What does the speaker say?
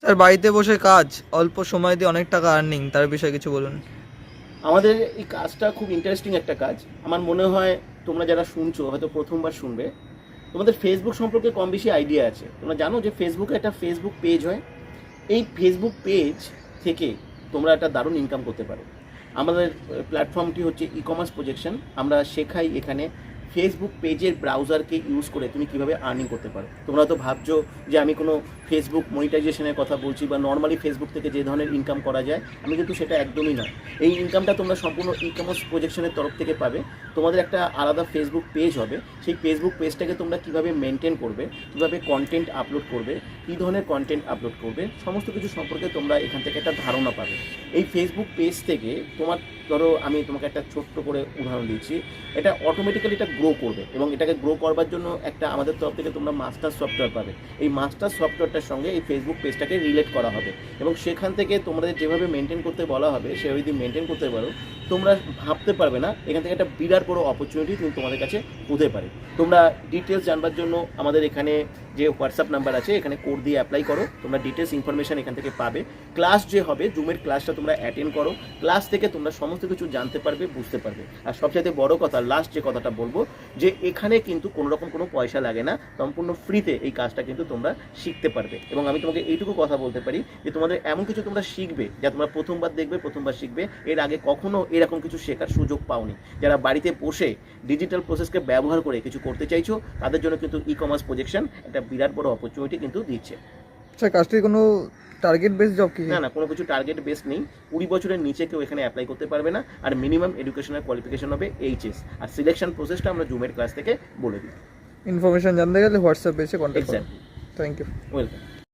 Sir বাড়িতে বসে কাজ, অল্প সময় দিয়ে অনেক টাকা আর্নিং, তার বিষয়ে কিছু বলুন। আমাদের এই কাজটা খুব ইন্টারেস্টিং একটা কাজ। আমার মনে হয় তোমরা যারা শুনছো হয়তো প্রথমবার শুনবে, তোমাদের ফেসবুক সম্পর্কে কম বেশি আইডিয়া আছে। তোমরা জানো যে ফেসবুকে একটা ফেসবুক পেজ হয়। এই ফেসবুক পেজ থেকে তোমরা একটা দারুণ ইনকাম করতে পারো। আমাদের প্ল্যাটফর্মটি হচ্ছে ই কমার্স প্রজেকশন। আমরা শেখাই এখানে ফেসবুক পেজের ব্রাউজারকে ইউজ করে তুমি কিভাবে আর্নিং করতে পারো। তোমরা তো ভাবছো যে আমি কোনো ফেসবুক মনিটাইজেশনের কথা বলছি বা নর্মালি ফেসবুক থেকে যে ধরনের ইনকাম করা যায়, আমি কিন্তু সেটা একদমই নয়। এই ইনকামটা তোমরা সম্পূর্ণ ই কমার্স প্রজেকশনের তরফ থেকে পাবে। তোমাদের একটা আলাদা ফেসবুক পেজ হবে। সেই ফেসবুক পেজটাকে তোমরা কীভাবে মেনটেন করবে, কীভাবে কন্টেন্ট আপলোড করবে, কী ধরনের কন্টেন্ট আপলোড করবে, সমস্ত কিছু সম্পর্কে তোমরা এখান থেকে একটা ধারণা পাবে। এই ফেসবুক পেজ থেকে তোমার, ধরো আমি তোমাকে একটা ছোট্ট করে উদাহরণ দিচ্ছি, এটা অটোমেটিক্যালি এটা গ্রো করবে এবং এটাকে গ্রো করবার জন্য একটা আমাদের তরফ থেকে তোমরা মাস্টার সফটওয়্যার পাবে। এই মাস্টার সফটওয়্যারটার সঙ্গে এই ফেসবুক পেজটাকে রিলেট করা হবে এবং সেখান থেকে তোমাদের যেভাবে মেনটেন করতে বলা হবে সেভাবে যদি মেনটেন করতে পারো, তোমরা ভাবতে পারবে না এখান থেকে একটা বিরাট বড় অপরচুনিটি কিন্তু তোমাদের কাছে হতে পারে। তোমরা ডিটেলস জানবার জন্য আমাদের এখানে যে হোয়াটসঅ্যাপ নাম্বার আছে, এখানে কোড দিয়ে অ্যাপ্লাই করো। তোমরা ডিটেলস ইনফরমেশান এখান থেকে পাবে। ক্লাস যে হবে, জুমের ক্লাসটা তোমরা অ্যাটেন্ড করো। ক্লাস থেকে তোমরা সমস্ত কিছু জানতে পারবে, বুঝতে পারবে। আর সবচাইতে বড় কথা, লাস্ট যে কথাটা বলবো, যে এখানে কিন্তু কোনো রকম কোনো পয়সা লাগে না, সম্পূর্ণ ফ্রিতে এই কাজটা কিন্তু তোমরা শিখতে পারবে। এবং আমি তোমাকে এইটুকু কথা বলতে পারি যে তোমাদের এমন কিছু তোমরা শিখবে যা তোমরা প্রথমবার দেখবে, প্রথমবার শিখবে। এর আগে কখনো এরকম কিছু শেখার সুযোগ পাওনি। যারা বাড়িতে বসে ডিজিটাল প্রসেসকে ব্যবহার করে কিছু করতে চাইছো, তাদের জন্য কিন্তু ই কমার্স প্রজেকশন একটা বিরাট বড় অপরচুনিটি কিন্তু দিচ্ছে। স্যার কাজটি কোনো টার্গেট বেস জব কি? না, কোনো কিছু টার্গেট বেস নেই। 20 বছরের নিচে কেউ এখানে অ্যাপ্লাই করতে পারবে না। আর মিনিমাম এডুকেশনাল কোয়ালিফিকেশন হবে এইচএস। আর সিলেকশন প্রসেসটা আমরা জুমের ক্লাস থেকে বলে দিই। ইনফরমেশন জানতে গেলে হোয়াটসঅ্যাপ বেসে কন্ট্যাক্ট করুন। এক্স্যাক্টলি। Thank you. ওয়েলকাম।